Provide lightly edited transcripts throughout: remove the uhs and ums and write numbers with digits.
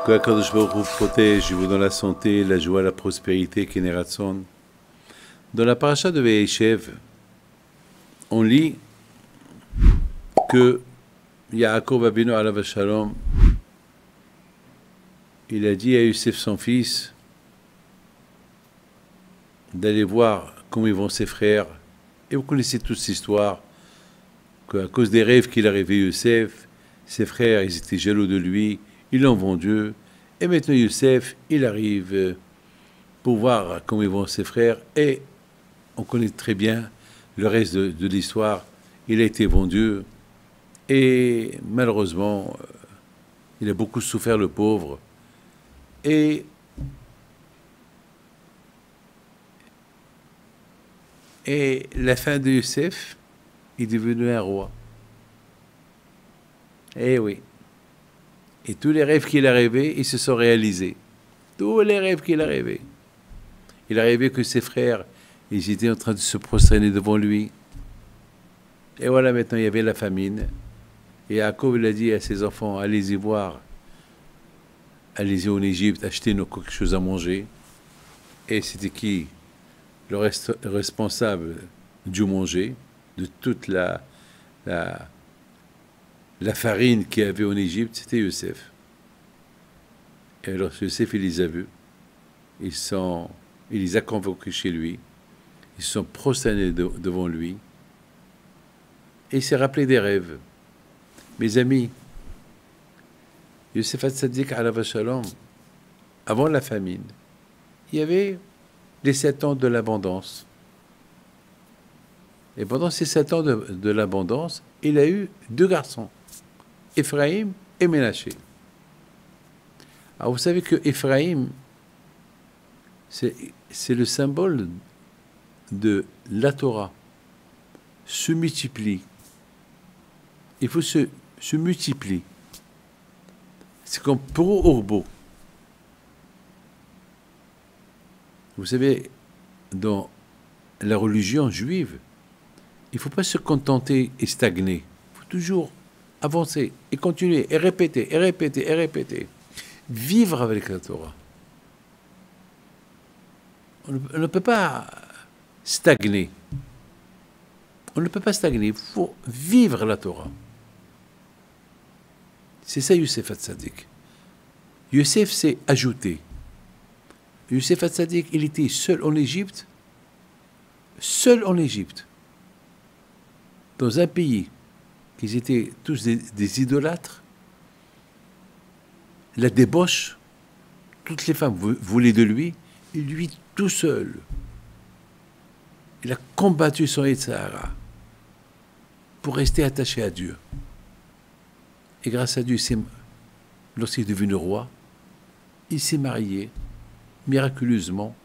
Que Akadosh Baruch Hu protège, vous donne la santé, la joie, la prospérité, Keneratson. Dans la paracha de Ve'eshev, on lit que Yaakov Avinu alav shalom, il a dit à Youssef son fils d'aller voir comment ils vont ses frères. Et vous connaissez toute cette histoire, qu'à cause des rêves qu'il a rêvé Youssef, ses frères, ils étaient jaloux de lui, ils l'ont vendu. Et maintenant Youssef, il arrive pour voir comment ils vont ses frères. Et on connaît très bien le reste de l'histoire. Il a été vendu. Et malheureusement, il a beaucoup souffert, le pauvre. Et la fin de Youssef, il est devenu un roi. Eh oui. Et tous les rêves qu'il a rêvés, ils se sont réalisés. Tous les rêves qu'il a rêvés. Il a rêvé que ses frères, ils étaient en train de se prosterner devant lui. Et voilà, maintenant, il y avait la famine. Et Yaakov, il a dit à ses enfants, allez-y voir. Allez-y en Égypte, achetez-nous quelque chose à manger. Et c'était qui? Le responsable du manger, de toute la farine qu'il y avait en Égypte, c'était Youssef. Et alors Youssef, il les a vus. Il les a convoqués chez lui. Ils se sont prosternés devant lui. Et il s'est rappelé des rêves. Mes amis, Youssef Hatzadik alav shalom, avant la famine, il y avait les 7 ans de l'abondance. Et pendant ces 7 ans de l'abondance, il a eu 2 garçons, Ephraïm et Ménaché. Alors vous savez que Ephraïm, c'est le symbole de la Torah, se multiplie. Il faut se multiplier. C'est comme Poro Orbo. Vous savez, dans la religion juive, il ne faut pas se contenter et stagner. Il faut toujours avancer et continuer et répéter et répéter et répéter. Vivre avec la Torah. On ne peut pas stagner. On ne peut pas stagner. Il faut vivre la Torah. C'est ça Youssef Hatzadik. Youssef s'est ajouté. Youssef Hatzadik, il était seul en Égypte, dans un pays qui étaient tous des idolâtres, la débauche, toutes les femmes voulaient de lui, et lui tout seul. Il a combattu son Yetzirah pour rester attaché à Dieu. Et grâce à Dieu, lorsqu'il est devenu roi, il s'est marié miraculeusement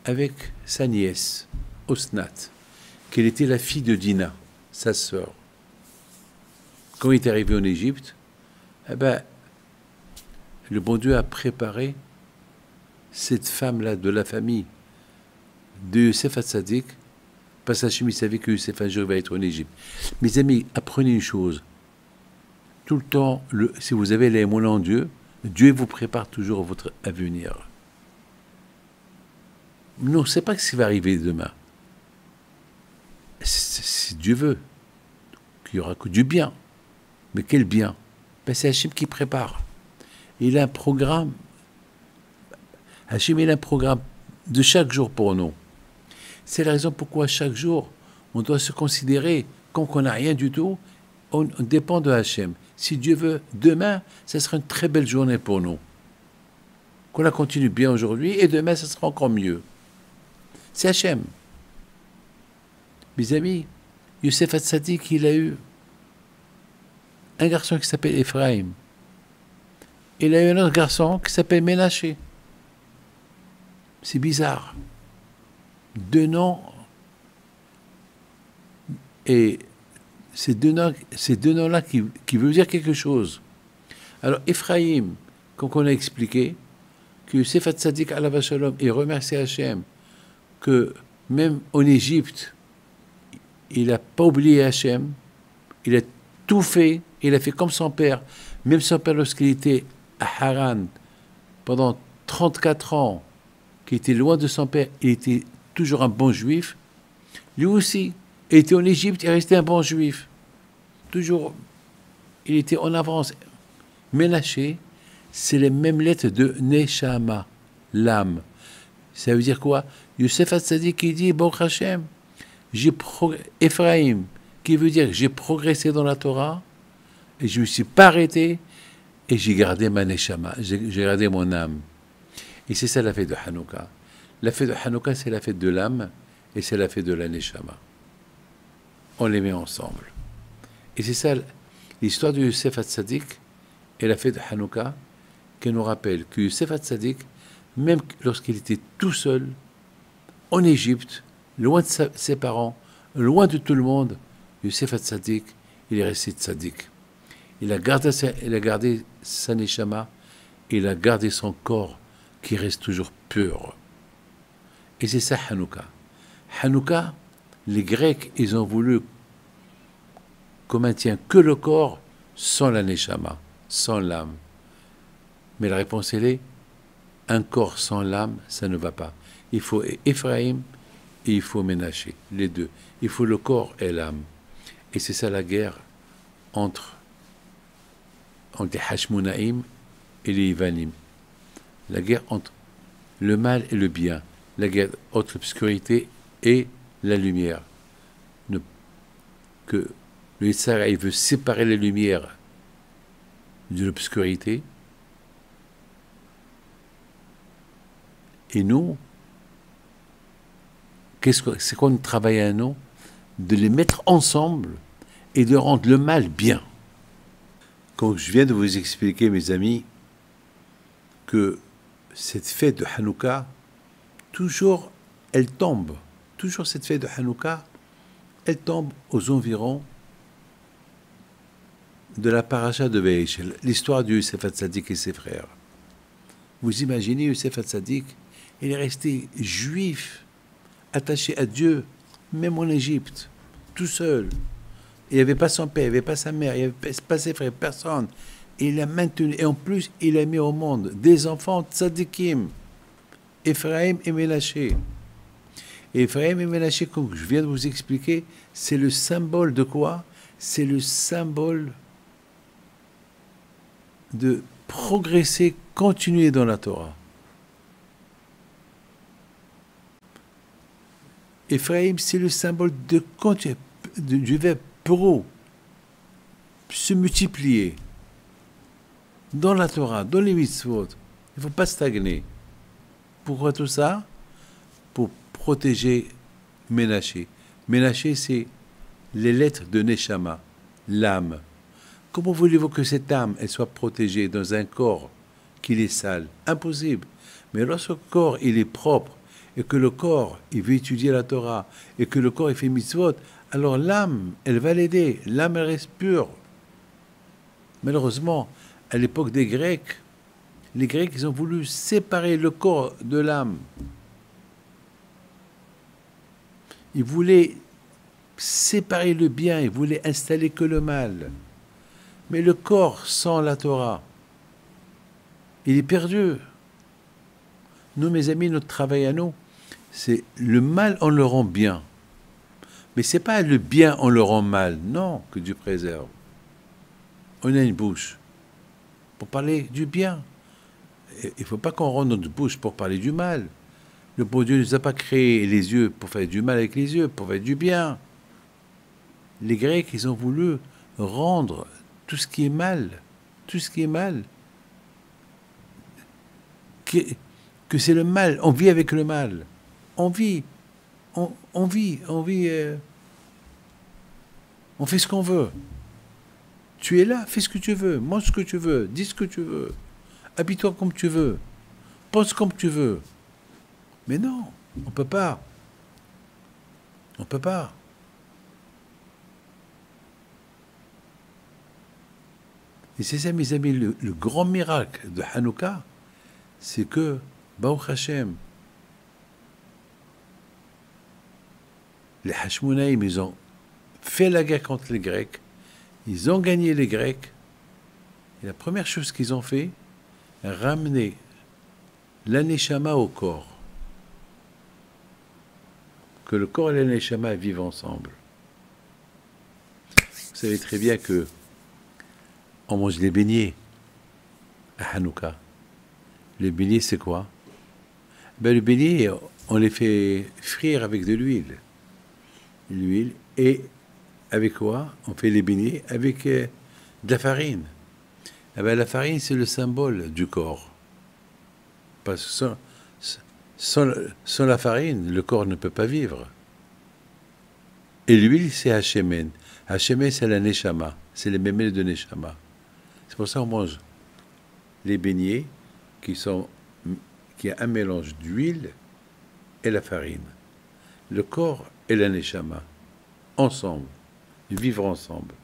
avec sa nièce, Osnat, qui était la fille de Dina, sa sœur. Quand il est arrivé en Égypte, le bon Dieu a préparé cette femme-là de la famille de Youssef Hatzadik, parce qu'Hachem savait que Youssef un jour va être en Égypte. Mes amis, apprenez une chose. Tout le temps, si vous avez les mots en Dieu, Dieu vous prépare toujours votre avenir. Non, on ne sait pas ce qui va arriver demain. Si Dieu veut, qu'il n'y aura que du bien. Mais quel bien? C'est Hachem qui prépare. Il a un programme. Hachem, il a un programme de chaque jour pour nous. C'est la raison pourquoi chaque jour, on doit se considérer comme qu'on n'a rien du tout. On dépend de Hachem. Si Dieu veut, demain, ce sera une très belle journée pour nous. Qu'on la continue bien aujourd'hui, et demain, ce sera encore mieux. C'est Hachem. Mes amis, Youssef Hatzadik, il a eu un garçon qui s'appelle Ephraïm. Il a eu un autre garçon qui s'appelle Ménaché. C'est bizarre. 2 noms. Et ces deux noms-là qui veulent dire quelque chose. Alors, Ephraïm, comme on a expliqué, que Youssef Hatzadik alav shalom, il remercie Hachem que même en Égypte, il n'a pas oublié Hachem, il a tout fait, il a fait comme son père, même son père lorsqu'il était à Haran, pendant 34 ans, qui était loin de son père, il était toujours un bon juif, lui aussi, il était en Égypte, il restait un bon juif. Toujours, il était en avance. Ménaché, c'est les mêmes lettres de Neshama, l'âme. Ça veut dire quoi? Youssef Hatzadik qui dit, bon Hachem, Ephraim, qui veut dire j'ai progressé dans la Torah, et je ne me suis pas arrêté, et j'ai gardé ma Neshama, j'ai gardé mon âme. Et c'est ça la fête de Hanouka. La fête de Hanouka, c'est la fête de l'âme, et c'est la fête de la Neshama. On les met ensemble. Et c'est ça l'histoire de Youssef Hatzadik et la fête de Hanouka, qui nous rappelle que Youssef Hatzadik, même lorsqu'il était tout seul, en Égypte, loin de ses parents, loin de tout le monde, Youssef Hatzadik, il est resté tzaddik. Il a gardé sa neshama, il a gardé son corps qui reste toujours pur. Et c'est ça Hanouka. Hanouka, les Grecs, ils ont voulu qu'on maintienne que le corps sans la neshama, sans l'âme. Mais la réponse, elle est, un corps sans l'âme, ça ne va pas. Il faut Ephraim et il faut Ménaché, les deux. Il faut le corps et l'âme. Et c'est ça la guerre entre les Hashmonaïm et les Ivanim. La guerre entre le mal et le bien. La guerre entre l'obscurité et la lumière. Que le Yitzhara, il veut séparer la lumière de l'obscurité. Et nous, c'est qu'on travaille à nous de les mettre ensemble et de rendre le mal bien. Comme je viens de vous expliquer, mes amis, que cette fête de Hanouka, toujours, elle tombe. Toujours cette fête de Hanouka, elle tombe aux environs de la paracha de Ve'eshel, l'histoire de Youssef Hatzadik et ses frères. Vous imaginez Youssef Hatzadik, il est resté juif, attaché à Dieu, même en Égypte, tout seul. Il n'y avait pas son père, il n'y avait pas sa mère, il n'y avait pas ses frères, personne. Il a maintenu, et en plus, il a mis au monde des enfants tzadikim, Ephraim et Ménaché. Et Ephraim et Ménaché, comme je viens de vous expliquer, c'est le symbole de quoi? C'est le symbole de progresser, continuer dans la Torah. Ephraim, c'est le symbole de continuer, du verbe pro, se multiplier dans la Torah, dans les mitzvot. Il ne faut pas stagner. Pourquoi tout ça? Pour protéger Ménaché. Ménaché, c'est les lettres de Neshama, l'âme. Comment voulez-vous que cette âme elle soit protégée dans un corps qui est sale? Impossible. Mais lorsque le corps il est propre, et que le corps il veut étudier la Torah, et que le corps il fait mitzvot, alors l'âme, elle va l'aider. L'âme, elle reste pure. Malheureusement, à l'époque des Grecs, les Grecs, ils ont voulu séparer le corps de l'âme. Ils voulaient séparer le bien, ils voulaient installer que le mal. Mais le corps sans la Torah, il est perdu. Nous, mes amis, notre travail à nous, c'est le mal, on le rend bien. Mais ce n'est pas le bien, on le rend mal. Non, que Dieu préserve. On a une bouche pour parler du bien. Il ne faut pas qu'on rende notre bouche pour parler du mal. Le bon Dieu ne nous a pas créé les yeux pour faire du mal avec les yeux, pour faire du bien. Les Grecs, ils ont voulu rendre tout ce qui est mal, que c'est le mal. On vit avec le mal. On vit. On fait ce qu'on veut. Tu es là, fais ce que tu veux, mange ce que tu veux, dis ce que tu veux, habille-toi comme tu veux, pense comme tu veux. Mais non, on ne peut pas. On ne peut pas. Et c'est ça, mes amis, le grand miracle de Hanouka, c'est que, Baruch Hashem, les Hashmonaïm, ils ont fait la guerre contre les Grecs, ils ont gagné les Grecs, et la première chose qu'ils ont fait, ramener l'aneshama au corps. Que le corps et l'aneshama vivent ensemble. Vous savez très bien que on mange les beignets à Hanouka. Les beignets, c'est quoi? Ben, les beignets, on les fait frire avec de l'huile. L'huile, et avec quoi? On fait les beignets avec de la farine. Eh ben, la farine, c'est le symbole du corps. Parce que sans la farine, le corps ne peut pas vivre. Et l'huile, c'est Hachemen. Hachemen, c'est la Neshama. C'est les mémés de Neshama. C'est pour ça qu'on mange les beignets qui a un mélange d'huile et la farine. Le corps et la Neshama. Ensemble. Vivre ensemble.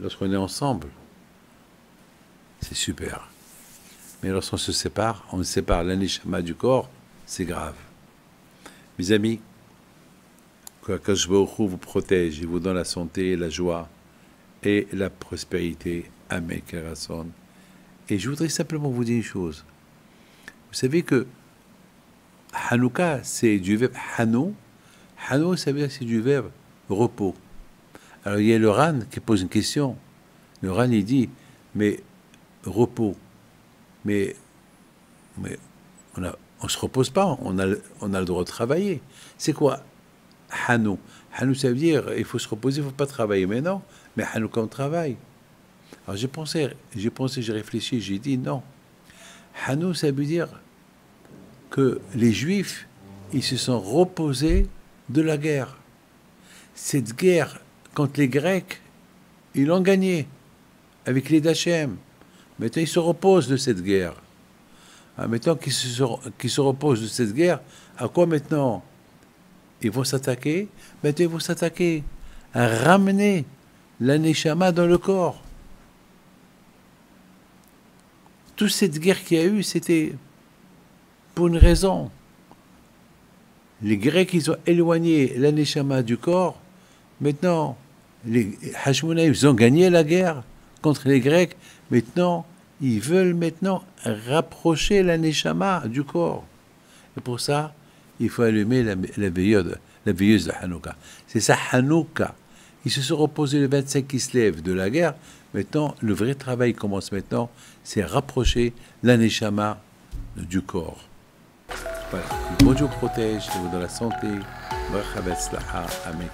Lorsqu'on est ensemble, c'est super. Mais lorsqu'on se sépare, on sépare l'aneshama du corps, c'est grave. Mes amis, que Akadosh Baruch Hu vous protège et vous donne la santé, la joie et la prospérité. Amen, Kerason. Et je voudrais simplement vous dire une chose. Vous savez que Hanouka, c'est du verbe Hanou. Hanou, ça veut dire que c'est du verbe repos. Alors il y a le Ran qui pose une question. Le Ran, il dit, mais repos. Mais on ne se repose pas, on a le droit de travailler. C'est quoi Hanou? Hanou, ça veut dire il faut se reposer, il ne faut pas travailler. Mais non, mais Hanou, quand on travaille. Alors j'ai réfléchi, j'ai dit non. Hanou, ça veut dire que les Juifs, ils se sont reposés de la guerre. Cette guerre contre les Grecs, ils l'ont gagnée avec les d'Hachem. Maintenant, ils se reposent de cette guerre. Maintenant qu'ils se reposent de cette guerre, à quoi maintenant ils vont s'attaquer? Maintenant, ils vont s'attaquer à ramener l'aneshama dans le corps. Toute cette guerre qu'il y a eu, c'était pour une raison. Les Grecs, ils ont éloigné l'aneshama du corps. Maintenant, les Hashmonaïm, ils ont gagné la guerre contre les Grecs. Maintenant, ils veulent rapprocher l'aneshama du corps. Et pour ça, il faut allumer la veilleuse de Hanouka. C'est ça, Hanouka. Ils se sont reposés le 25 qui se lève de la guerre. Maintenant, le vrai travail commence maintenant, c'est rapprocher l'aneshama du corps. Voilà. Que Dieu protège, et vous donne la santé. Amen.